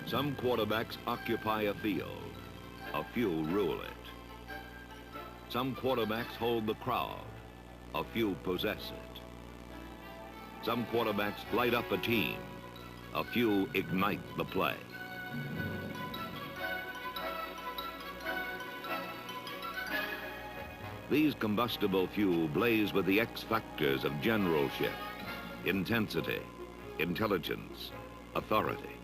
Some quarterbacks occupy a field. A few rule it. Some quarterbacks hold the crowd. A few possess it. Some quarterbacks light up a team. A few ignite the play. These combustible few blaze with the X factors of generalship, intensity, intelligence, authority.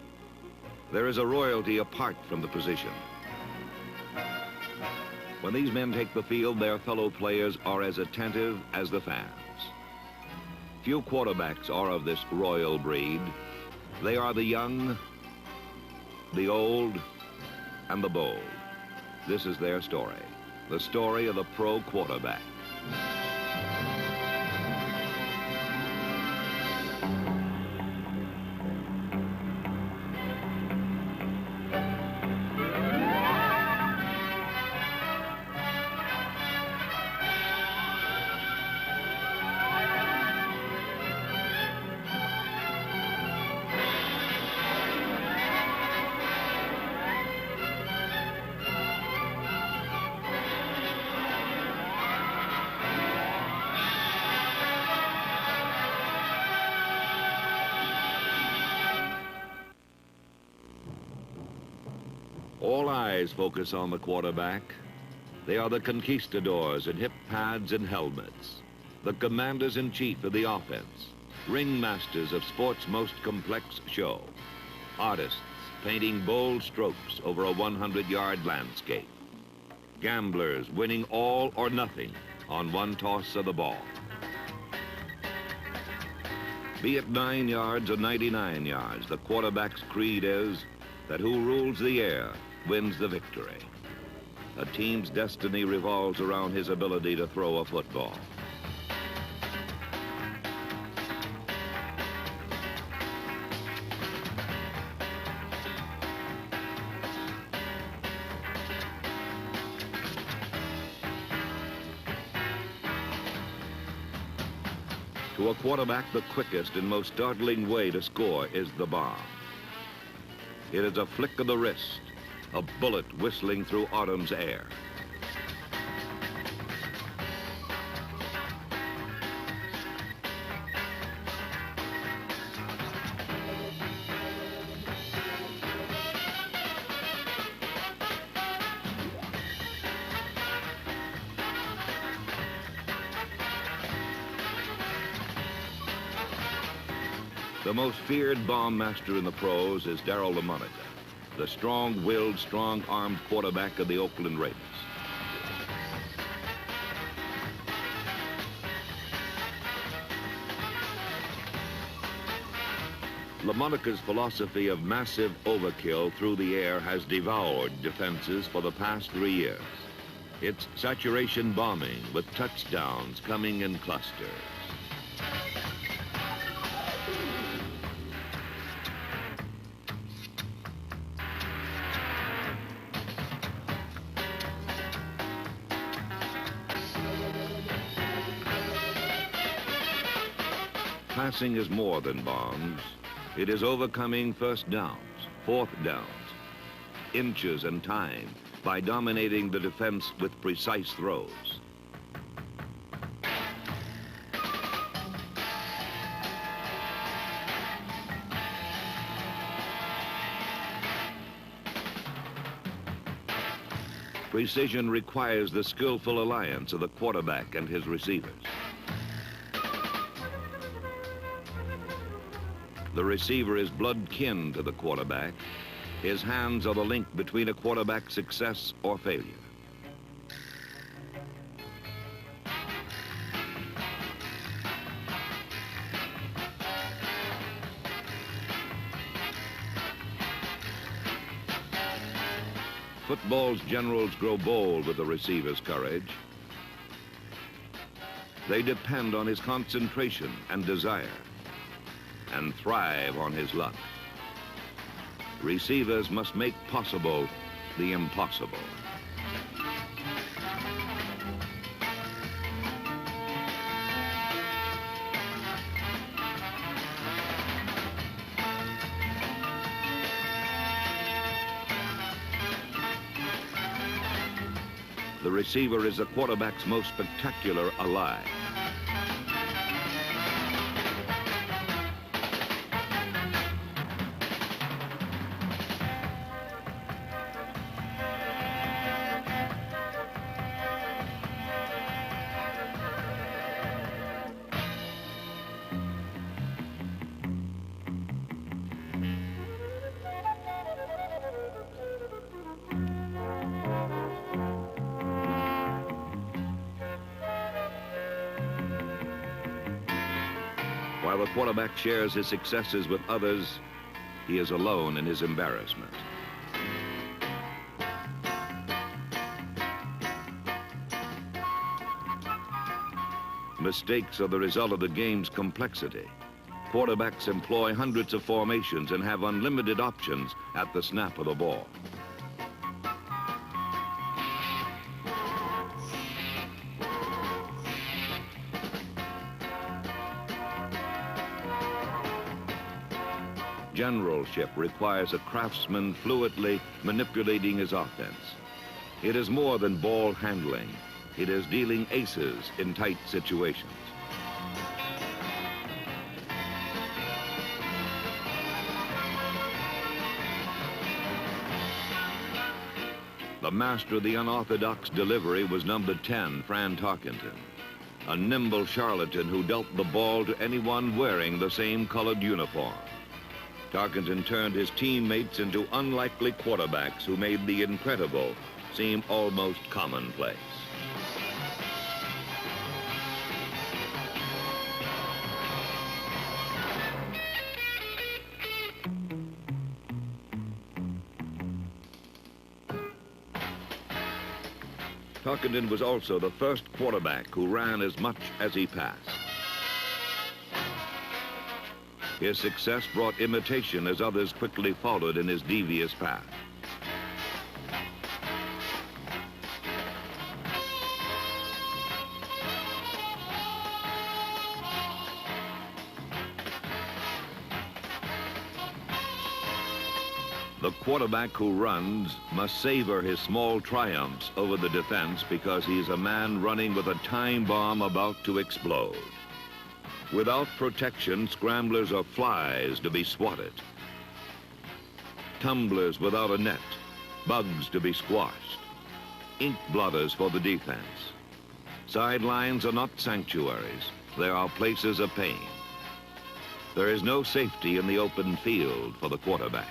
There is a royalty apart from the position. When these men take the field, their fellow players are as attentive as the fans. Few quarterbacks are of this royal breed. They are the young, the old, and the bold. This is their story, the story of the pro quarterback. All eyes focus on the quarterback. They are the conquistadors in hip pads and helmets, the commanders-in-chief of the offense, ringmasters of sport's most complex show, artists painting bold strokes over a 100-yard landscape, gamblers winning all or nothing on one toss of the ball. Be it 9 yards or 99 yards, the quarterback's creed is that who rules the air wins the victory. A team's destiny revolves around his ability to throw a football. To a quarterback, the quickest and most startling way to score is the bomb. It is a flick of the wrist, a bullet whistling through autumn's air. The most feared bomb master in the pros is Daryle Lamonica, the strong-willed, strong-armed quarterback of the Oakland Raiders. Lamonica's philosophy of massive overkill through the air has devoured defenses for the past 3 years. It's saturation bombing with touchdowns coming in clusters. Passing is more than bombs. It is overcoming first downs, fourth downs, inches and time by dominating the defense with precise throws. Precision requires the skillful alliance of the quarterback and his receivers. The receiver is blood kin to the quarterback. His hands are the link between a quarterback's success or failure. Football's generals grow bold with the receiver's courage. They depend on his concentration and desire, and thrive on his luck. Receivers must make possible the impossible. The receiver is the quarterback's most spectacular ally. While the quarterback shares his successes with others, he is alone in his embarrassment. Mistakes are the result of the game's complexity. Quarterbacks employ hundreds of formations and have unlimited options at the snap of the ball. Generalship requires a craftsman fluidly manipulating his offense. It is more than ball handling. It is dealing aces in tight situations. The master of the unorthodox delivery was number 10, Fran Tarkenton, a nimble charlatan who dealt the ball to anyone wearing the same colored uniform. Tarkenton turned his teammates into unlikely quarterbacks who made the incredible seem almost commonplace. Tarkenton was also the first quarterback who ran as much as he passed. His success brought imitation as others quickly followed in his devious path. The quarterback who runs must savor his small triumphs over the defense because he is a man running with a time bomb about to explode. Without protection, scramblers are flies to be swatted. Tumblers without a net, bugs to be squashed. Ink blotters for the defense. Sidelines are not sanctuaries. They are places of pain. There is no safety in the open field for the quarterback.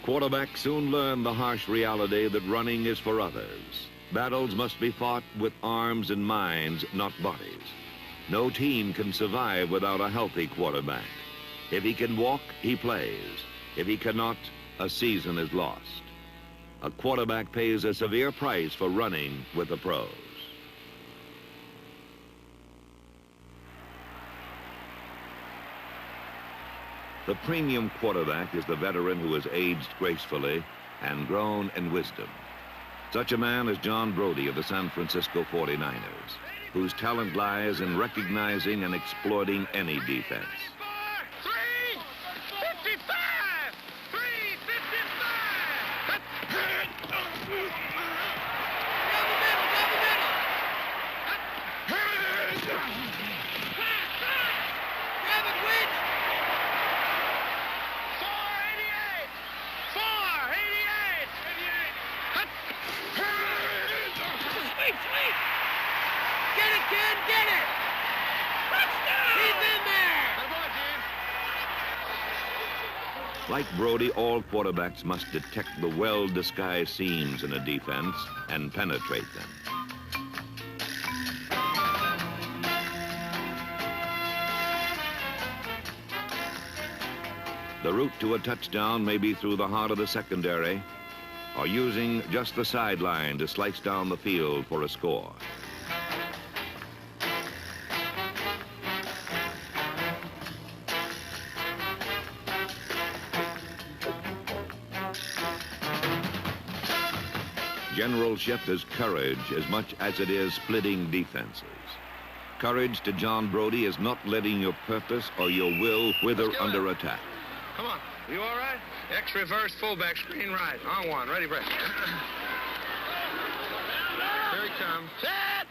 Quarterbacks soon learn the harsh reality that running is for others. Battles must be fought with arms and minds, not bodies. No team can survive without a healthy quarterback. If he can walk, he plays. If he cannot, a season is lost. A quarterback pays a severe price for running with the pros. The premium quarterback is the veteran who has aged gracefully and grown in wisdom. Such a man is John Brodie of the San Francisco 49ers, whose talent lies in recognizing and exploiting any defense. 355! 355! Get it! Touchdown! He's in there! Like Brodie, all quarterbacks must detect the well-disguised seams in a defense and penetrate them. The route to a touchdown may be through the heart of the secondary or using just the sideline to slice down the field for a score. Generalship is courage as much as it is splitting defenses. Courage to John Brodie is not letting your purpose or your will wither under attack. Come on. You all right? X reverse, fullback, screen right. On one. Ready, break. Here he comes. Set!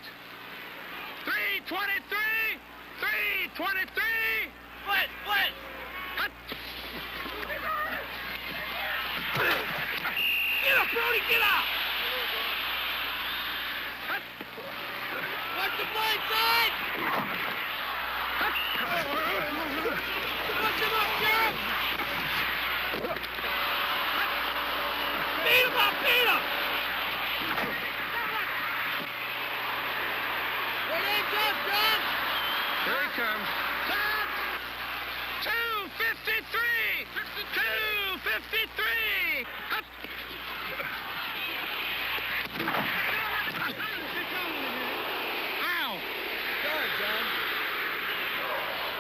323! 323! Split, split! Hut. Get up, Brodie, get up! Hut. Watch the blind side! Watch him up, Sheriff! Beat him up, beat him! Wait, hands up, John! Here he comes. Set! 253! 253! Hut. Ow! Sorry, John.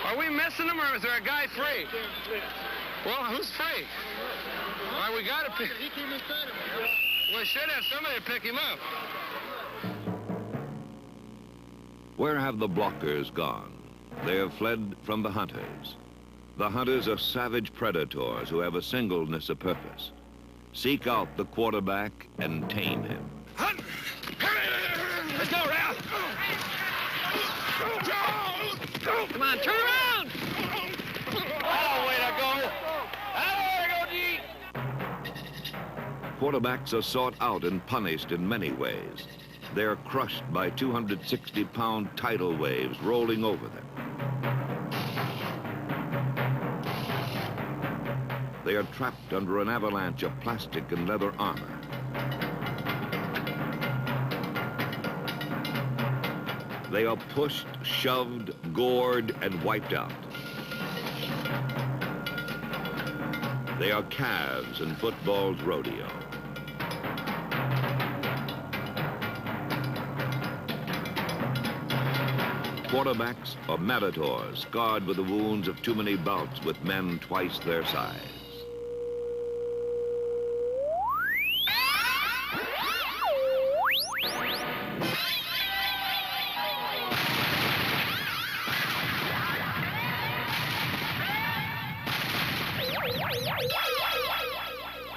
Are we missing him, or is there a guy free? Well, who's free? Why, we got to pick. He came inside of me. We should have somebody to pick him up. Where have the blockers gone? They have fled from the hunters. The hunters are savage predators who have a singleness of purpose. Seek out the quarterback and tame him. Let's go, Ralph. Come on, turn around. Oh, way to go. Quarterbacks are sought out and punished in many ways. They are crushed by 260-pound tidal waves rolling over them. They are trapped under an avalanche of plastic and leather armor. They are pushed, shoved, gored, and wiped out. They are calves in football's rodeo. Quarterbacks are matadors, scarred with the wounds of too many bouts with men twice their size.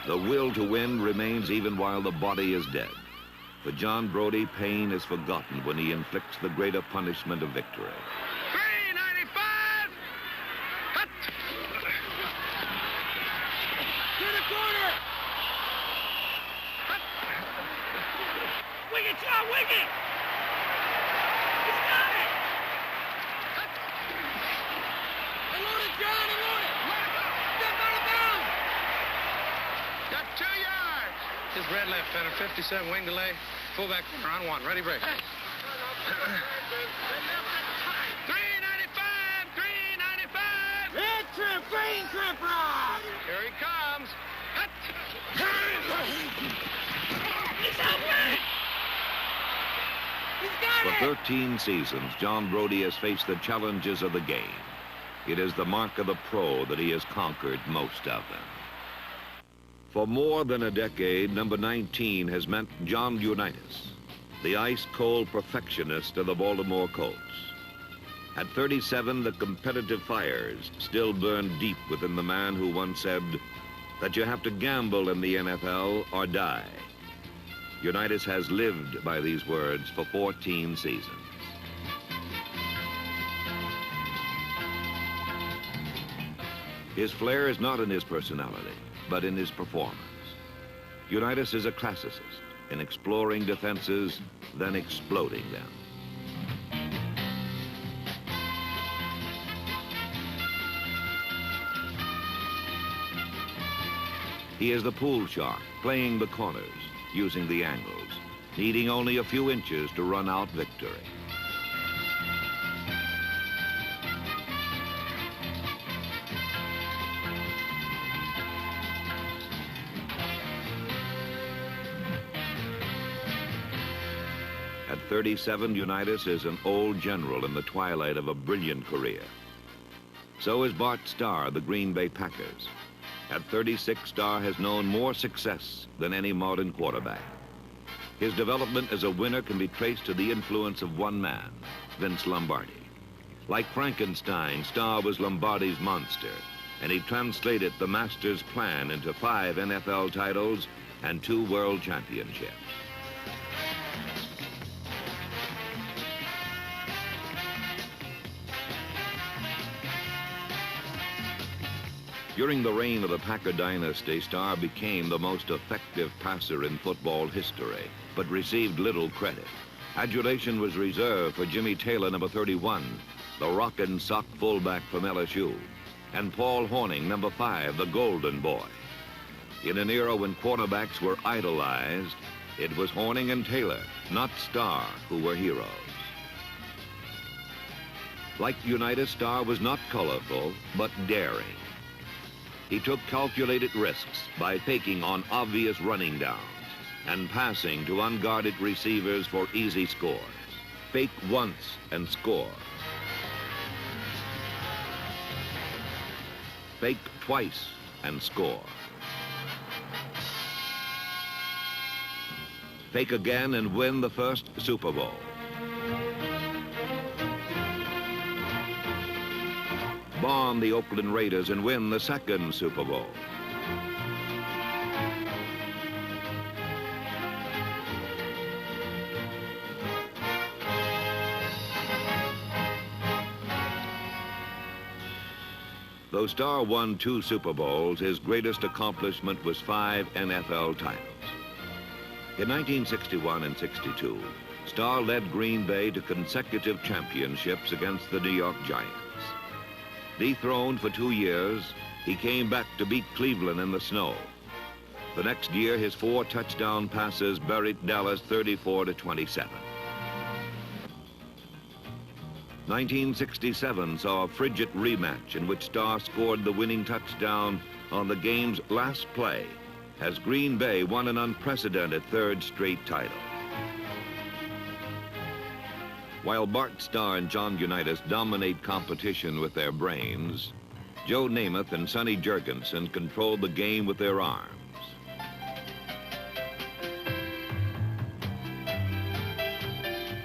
The will to win remains even while the body is dead. For John Brodie, pain is forgotten when he inflicts the greater punishment of victory. 395! Hut! To the corner! Hut! Wicket, John, wicket! He's got it! Hut! Unload it, John, unload it! Step out of bounds! Got 2 yards! His red left center, 57 wing delay. Fullback corner on one. Ready, break. 395! 395! Red trim, green trim, rock! Here he comes. Hut! He's open! He's got For it! 13 seasons, John Brodie has faced the challenges of the game. It is the mark of the pro that he has conquered most of them. For more than a decade, number 19 has meant John Unitas, the ice-cold perfectionist of the Baltimore Colts. At 37, the competitive fires still burn deep within the man who once said that you have to gamble in the NFL or die. Unitas has lived by these words for 14 seasons. His flair is not in his personality, but in his performance. Unitas is a classicist in exploring defenses, then exploding them. He is the pool shark, playing the corners, using the angles, needing only a few inches to run out victory. At 37, Unitas is an old general in the twilight of a brilliant career. So is Bart Starr, the Green Bay Packers. At 36, Starr has known more success than any modern quarterback. His development as a winner can be traced to the influence of one man, Vince Lombardi. Like Frankenstein, Starr was Lombardi's monster, and he translated the master's plan into 5 NFL titles and 2 world championships. During the reign of the Packer dynasty, Starr became the most effective passer in football history, but received little credit. Adulation was reserved for Jimmy Taylor, number 31, the rock and sock fullback from LSU, and Paul Hornung, number 5, the Golden Boy. In an era when quarterbacks were idolized, it was Hornung and Taylor, not Starr, who were heroes. Like Unitas, Starr was not colorful, but daring. He took calculated risks by faking on obvious running downs and passing to unguarded receivers for easy scores. Fake once and score. Fake twice and score. Fake again and win the first Super Bowl. Bomb the Oakland Raiders and win the second Super Bowl. Though Starr won 2 Super Bowls, his greatest accomplishment was 5 NFL titles. In 1961 and 62, Starr led Green Bay to consecutive championships against the New York Giants. Dethroned for 2 years, he came back to beat Cleveland in the snow. The next year, his 4 touchdown passes buried Dallas 34-27. 1967 saw a frigid rematch in which Starr scored the winning touchdown on the game's last play as Green Bay won an unprecedented 3rd straight title. While Bart Starr and John Unitas dominate competition with their brains, Joe Namath and Sonny Jurgensen controlled the game with their arms.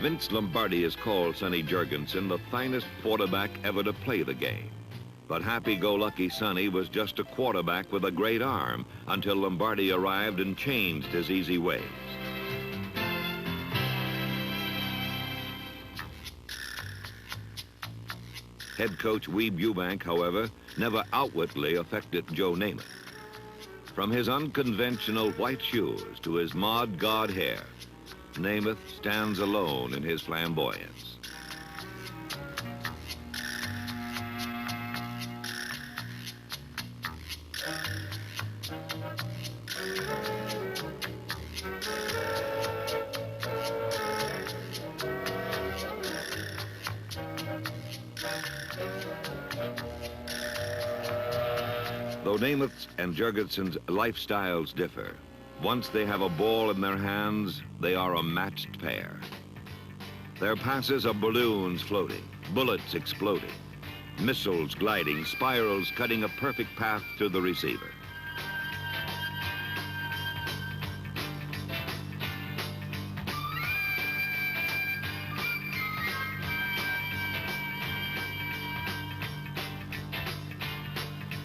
Vince Lombardi has called Sonny Jurgensen the finest quarterback ever to play the game. But happy-go-lucky Sonny was just a quarterback with a great arm until Lombardi arrived and changed his easy ways. Head coach Weeb Ewbank, however, never outwardly affected Joe Namath. From his unconventional white shoes to his mod God hair, Namath stands alone in his flamboyance. Though Namath's and Jurgensen's lifestyles differ, once they have a ball in their hands, they are a matched pair. Their passes are balloons floating, bullets exploding, missiles gliding, spirals cutting a perfect path to the receiver.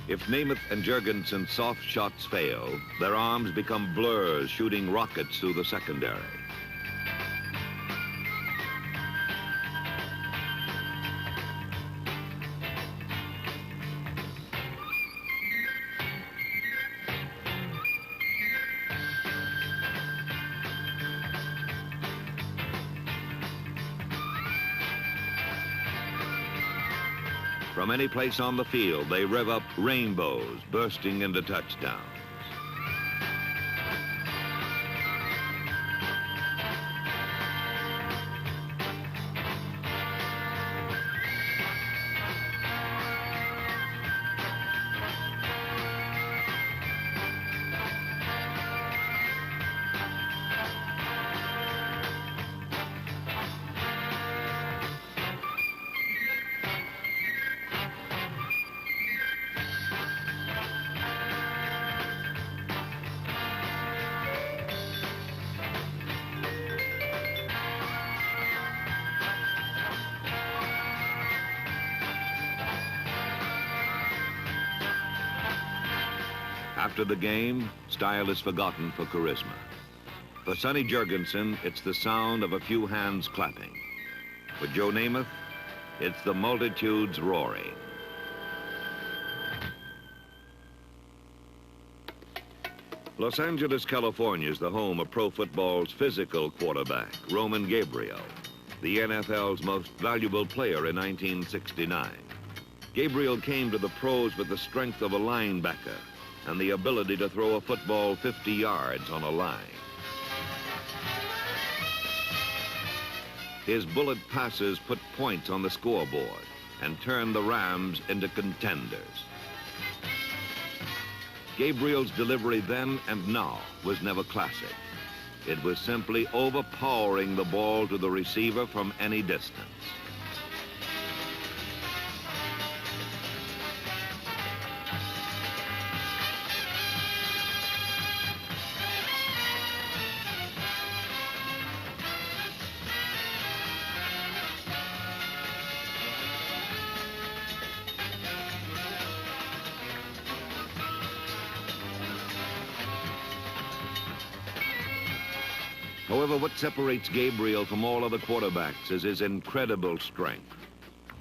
If Namath and Jurgensen's soft shots fail, their arms become blurs shooting rockets through the secondary. From any place on the field, they rev up rainbows, bursting into touchdowns. After the game, style is forgotten for charisma. For Sonny Jurgensen, it's the sound of a few hands clapping. For Joe Namath, it's the multitudes roaring. Los Angeles, California is the home of pro football's physical quarterback, Roman Gabriel, the NFL's most valuable player in 1969. Gabriel came to the pros with the strength of a linebacker and the ability to throw a football 50 yards on a line. His bullet passes put points on the scoreboard and turned the Rams into contenders. Gabriel's delivery then and now was never classic. It was simply overpowering the ball to the receiver from any distance. However, what separates Gabriel from all other quarterbacks is his incredible strength.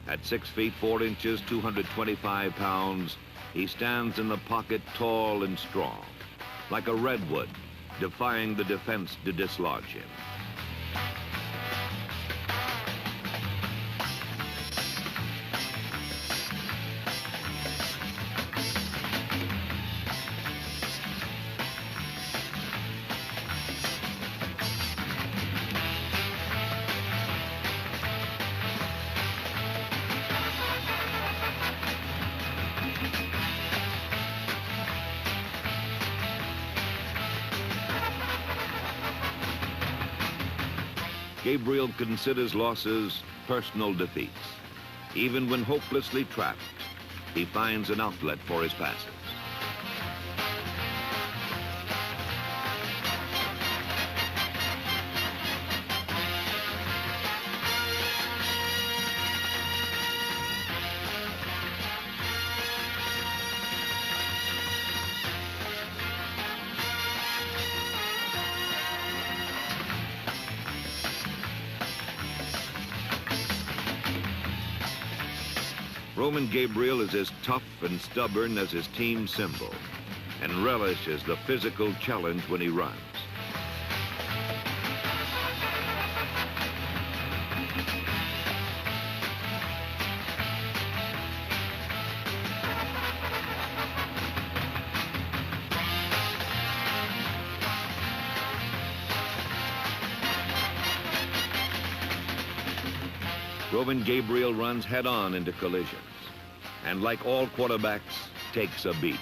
At 6 feet 4 inches, 225 pounds, he stands in the pocket tall and strong, like a redwood, defying the defense to dislodge him. Gabriel considers losses personal defeats. Even when hopelessly trapped, he finds an outlet for his passes. Roman Gabriel is as tough and stubborn as his team symbol and relishes the physical challenge when he runs. Roman Gabriel runs head-on into collisions, and like all quarterbacks, takes a beating.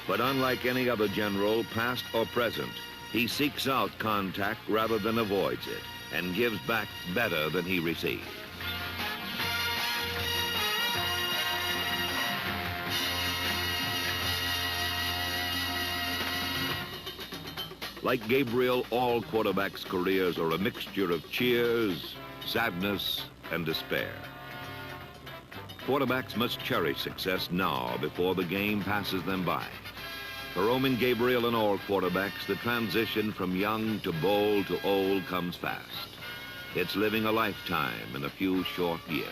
But unlike any other general, past or present, he seeks out contact rather than avoids it, and gives back better than he receives. Like Gabriel, all quarterbacks' careers are a mixture of cheers, sadness, and despair. Quarterbacks must cherish success now before the game passes them by. For Roman Gabriel and all quarterbacks, the transition from young to bold to old comes fast. It's living a lifetime in a few short years.